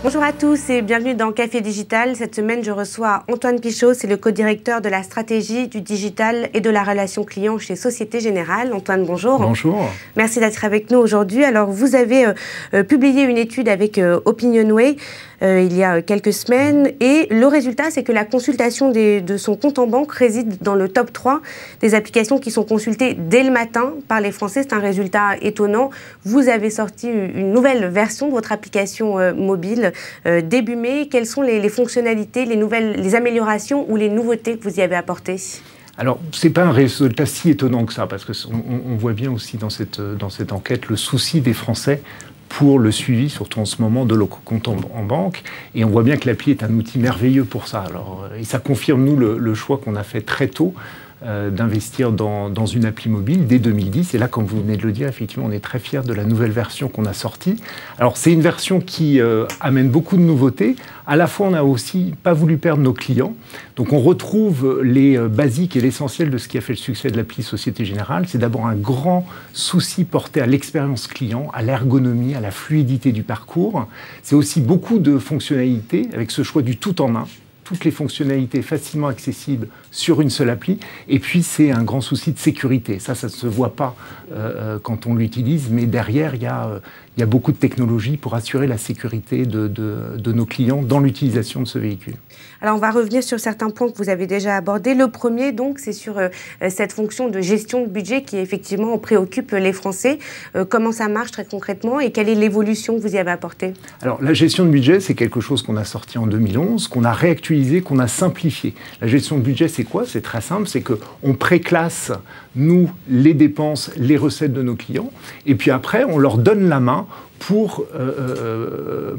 Bonjour à tous et bienvenue dans Café Digital. Cette semaine, je reçois Antoine Pichot, c'est le co-directeur de la stratégie du digital et de la relation client chez Société Générale. Antoine, bonjour. Bonjour. Merci d'être avec nous aujourd'hui. Alors, vous avez publié une étude avec Opinionway il y a quelques semaines et le résultat, c'est que la consultation de son compte en banque réside dans le top 3 des applications qui sont consultées dès le matin par les Français. C'est un résultat étonnant. Vous avez sorti une nouvelle version de votre application mobile début mai. Quelles sont les fonctionnalités, les améliorations ou les nouveautés que vous y avez apportées ? Alors, ce n'est pas un résultat si étonnant que ça, parce qu'on voit bien aussi dans cette enquête le souci des Français pour le suivi, surtout en ce moment, de leur compte en banque. Et on voit bien que l'appli est un outil merveilleux pour ça. Alors, et ça confirme, nous, le choix qu'on a fait très tôt d'investir dans une appli mobile dès 2010. Et là, comme vous venez de le dire, effectivement, on est très fiers de la nouvelle version qu'on a sortie. Alors, c'est une version qui amène beaucoup de nouveautés. À la fois, on n'a aussi pas voulu perdre nos clients. Donc, on retrouve les basiques et l'essentiel de ce qui a fait le succès de l'appli Société Générale. C'est d'abord un grand souci porté à l'expérience client, à l'ergonomie, à la fluidité du parcours. C'est aussi beaucoup de fonctionnalités avec ce choix du tout en un. Toutes les fonctionnalités facilement accessibles sur une seule appli. Et puis, c'est un grand souci de sécurité. Ça ne se voit pas quand on l'utilise, mais derrière, il y a beaucoup de technologies pour assurer la sécurité de nos clients dans l'utilisation de ce véhicule. Alors, on va revenir sur certains points que vous avez déjà abordés. Le premier, donc, c'est sur cette fonction de gestion de budget qui, effectivement, préoccupe les Français. Comment ça marche très concrètement et quelle est l'évolution que vous y avez apportée ? Alors, la gestion de budget, c'est quelque chose qu'on a sorti en 2011, qu'on a réactualisé, qu'on a simplifié. La gestion de budget, c'est quoi ? C'est très simple, c'est qu'on préclasse, nous, les dépenses, les recettes de nos clients, et puis après, on leur donne la main pour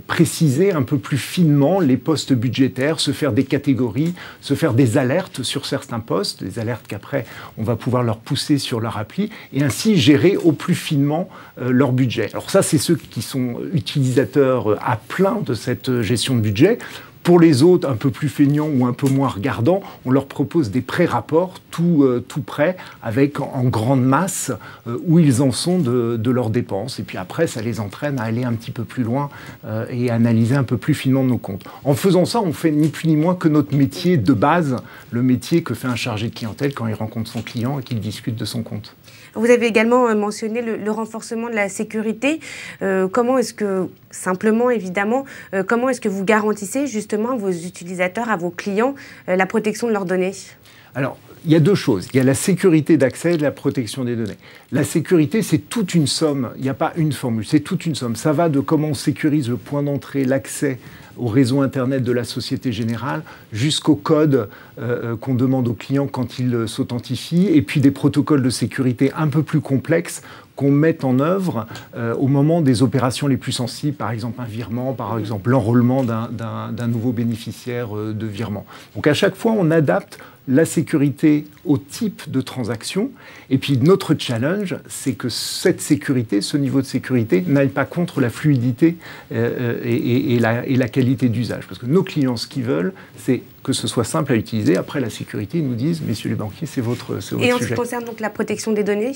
préciser un peu plus finement les postes budgétaires, se faire des catégories, se faire des alertes sur certains postes, des alertes qu'après on va pouvoir leur pousser sur leur appli, et ainsi gérer au plus finement leur budget. Alors ça, c'est ceux qui sont utilisateurs à plein de cette gestion de budget. Pour les autres, un peu plus feignants ou un peu moins regardants, on leur propose des pré-rapports tout prêts, avec en grande masse où ils en sont de leurs dépenses. Et puis après, ça les entraîne à aller un petit peu plus loin et à analyser un peu plus finement nos comptes. En faisant ça, on fait ni plus ni moins que notre métier de base, le métier que fait un chargé de clientèle quand il rencontre son client et qu'il discute de son compte. Vous avez également mentionné le renforcement de la sécurité. Comment est-ce que, simplement évidemment, comment est-ce que vous garantissez justement à vos utilisateurs, à vos clients, la protection de leurs données ? Alors, il y a deux choses. Il y a la sécurité d'accès et la protection des données. La sécurité, c'est toute une somme. Il n'y a pas une formule, c'est toute une somme. Ça va de comment on sécurise le point d'entrée, l'accès au réseau Internet de la Société Générale, jusqu'au code qu'on demande aux clients quand ils s'authentifient, et puis des protocoles de sécurité un peu plus complexes qu'on met en œuvre au moment des opérations les plus sensibles, par exemple un virement, par exemple l'enrôlement d'un nouveau bénéficiaire de virement. Donc à chaque fois, on adapte la sécurité au type de transaction. Et puis notre challenge, c'est que cette sécurité, ce niveau de sécurité, n'aille pas contre la fluidité et la qualité d'usage. Parce que nos clients, ce qu'ils veulent, c'est que ce soit simple à utiliser. Après, la sécurité, ils nous disent, messieurs les banquiers, c'est votre sujet. Et en ce qui concerne donc la protection des données ?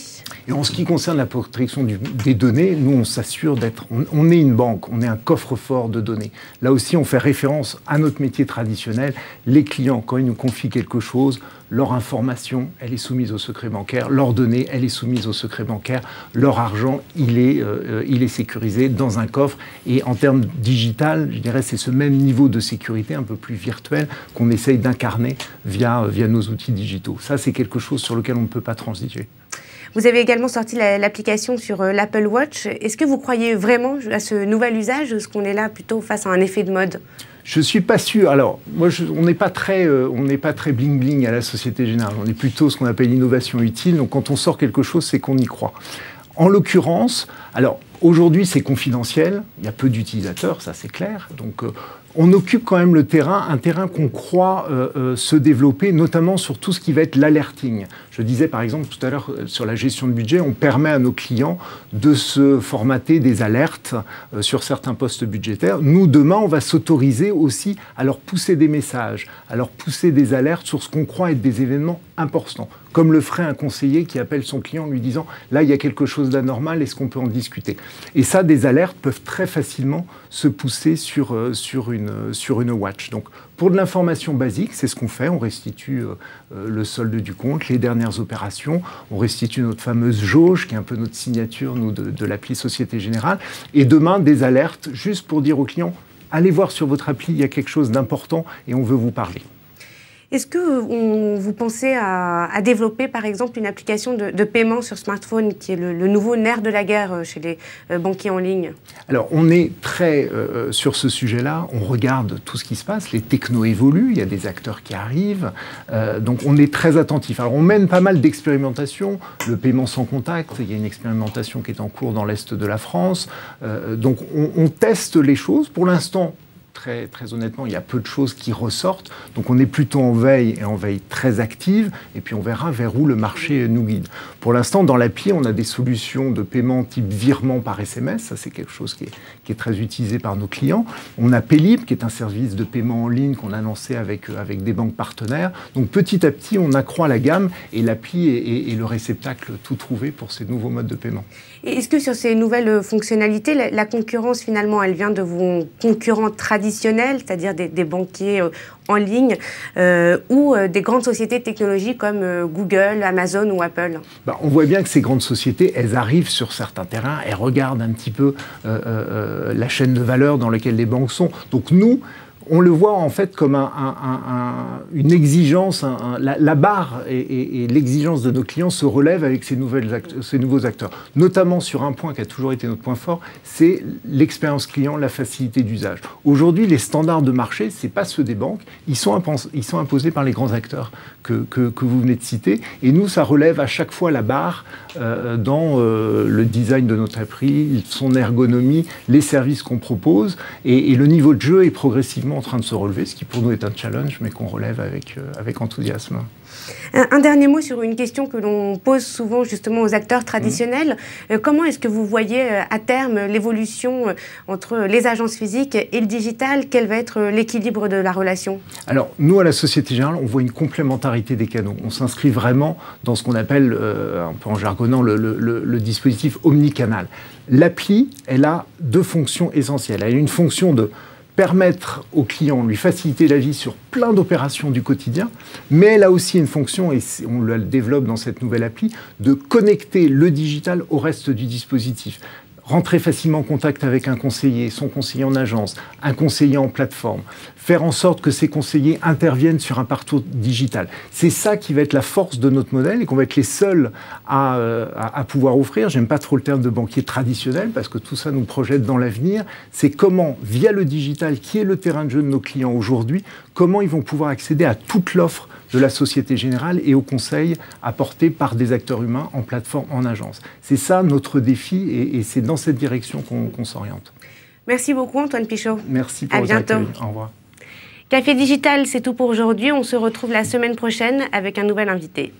Et en ce qui concerne la protection des données, nous, on s'assure d'être... On est une banque, on est un coffre-fort de données. Là aussi, on fait référence à notre métier traditionnel. Les clients, quand ils nous confient quelque chose, leur information, elle est soumise au secret bancaire. Leurs données, elle est soumise au secret bancaire. Leur argent, il est sécurisé dans un coffre. Et en termes digital, je dirais, c'est ce même niveau de sécurité un peu plus virtuel qu'on essaye d'incarner via nos outils digitaux. Ça, c'est quelque chose sur lequel on ne peut pas transiger. Vous avez également sorti l'application sur l'Apple Watch. Est-ce que vous croyez vraiment à ce nouvel usage ou est-ce qu'on est là plutôt face à un effet de mode ? Je ne suis pas sûr. Alors, moi, on n'est pas très bling-bling à la Société Générale. On est plutôt ce qu'on appelle l'innovation utile. Donc, quand on sort quelque chose, c'est qu'on y croit. En l'occurrence, alors, aujourd'hui, c'est confidentiel. Il y a peu d'utilisateurs, ça, c'est clair. Donc, on occupe quand même le terrain, un terrain qu'on croit se développer, notamment sur tout ce qui va être l'alerting. Je disais par exemple tout à l'heure sur la gestion de budget, on permet à nos clients de se formater des alertes sur certains postes budgétaires. Nous, demain, on va s'autoriser aussi à leur pousser des messages, à leur pousser des alertes sur ce qu'on croit être des événements importants, comme le ferait un conseiller qui appelle son client en lui disant « là, il y a quelque chose d'anormal, est-ce qu'on peut en discuter ?» Et ça, des alertes peuvent très facilement se pousser sur une watch. Donc, pour de l'information basique, c'est ce qu'on fait. On restitue le solde du compte, les dernières opérations. On restitue notre fameuse jauge, qui est un peu notre signature, nous, de l'appli Société Générale. Et demain, des alertes, juste pour dire aux clients, allez voir sur votre appli, il y a quelque chose d'important et on veut vous parler. Est-ce que vous pensez à développer, par exemple, une application de paiement sur smartphone qui est le nouveau nerf de la guerre chez les banquiers en ligne? Alors, on est très sur ce sujet-là. On regarde tout ce qui se passe. Les technos évoluent. Il y a des acteurs qui arrivent. Donc, on est très attentif. Alors, on mène pas mal d'expérimentations. Le paiement sans contact, il y a une expérimentation qui est en cours dans l'Est de la France. Donc, on teste les choses. Pour l'instant, très honnêtement, il y a peu de choses qui ressortent. Donc on est plutôt en veille et en veille très active. Et puis on verra vers où le marché nous guide. Pour l'instant, dans l'appli, on a des solutions de paiement type virement par SMS. Ça, c'est quelque chose qui est très utilisé par nos clients. On a Paylib, qui est un service de paiement en ligne qu'on a lancé avec des banques partenaires. Donc petit à petit, on accroît la gamme et l'appli est le réceptacle tout trouvé pour ces nouveaux modes de paiement. Et est-ce que sur ces nouvelles fonctionnalités, la concurrence, finalement, elle vient de vos concurrents traditionnels, c'est-à-dire des banquiers en ligne, ou des grandes sociétés de technologie comme Google, Amazon ou Apple? On voit bien que ces grandes sociétés, elles arrivent sur certains terrains, elles regardent un petit peu la chaîne de valeur dans laquelle les banques sont. Donc nous, on le voit en fait comme une exigence, la barre et l'exigence de nos clients se relèvent avec ces nouveaux acteurs. Notamment sur un point qui a toujours été notre point fort, c'est l'expérience client, la facilité d'usage. Aujourd'hui, les standards de marché, ce n'est pas ceux des banques, ils sont imposés par les grands acteurs que vous venez de citer. Et nous, ça relève à chaque fois la barre dans le design de notre appli, son ergonomie, les services qu'on propose. Et le niveau de jeu est progressivement en train de se relever, ce qui pour nous est un challenge, mais qu'on relève avec enthousiasme. Un dernier mot sur une question que l'on pose souvent justement aux acteurs traditionnels. Comment est-ce que vous voyez à terme l'évolution entre les agences physiques et le digital? Quel va être l'équilibre de la relation? Alors, nous, à la Société Générale, on voit une complémentarité des canaux. On s'inscrit vraiment dans ce qu'on appelle, un peu en jargonnant, le dispositif omnicanal. L'appli, elle a deux fonctions essentielles. Elle a une fonction de permettre aux clients, lui faciliter la vie sur plein d'opérations du quotidien, mais elle a aussi une fonction, et on la développe dans cette nouvelle appli, de connecter le digital au reste du dispositif. Rentrer facilement en contact avec un conseiller, son conseiller en agence, un conseiller en plateforme, faire en sorte que ces conseillers interviennent sur un parcours digital. C'est ça qui va être la force de notre modèle et qu'on va être les seuls à pouvoir offrir. J'aime pas trop le terme de banquier traditionnel parce que tout ça nous projette dans l'avenir. C'est comment, via le digital, qui est le terrain de jeu de nos clients aujourd'hui, comment ils vont pouvoir accéder à toute l'offre de la Société Générale et aux conseils apportés par des acteurs humains en plateforme, en agence. C'est ça notre défi et c'est dans cette direction qu'on s'oriente. Merci beaucoup Antoine Pichot. Merci pour votre accueil. Au revoir. Café Digital, c'est tout pour aujourd'hui. On se retrouve la semaine prochaine avec un nouvel invité.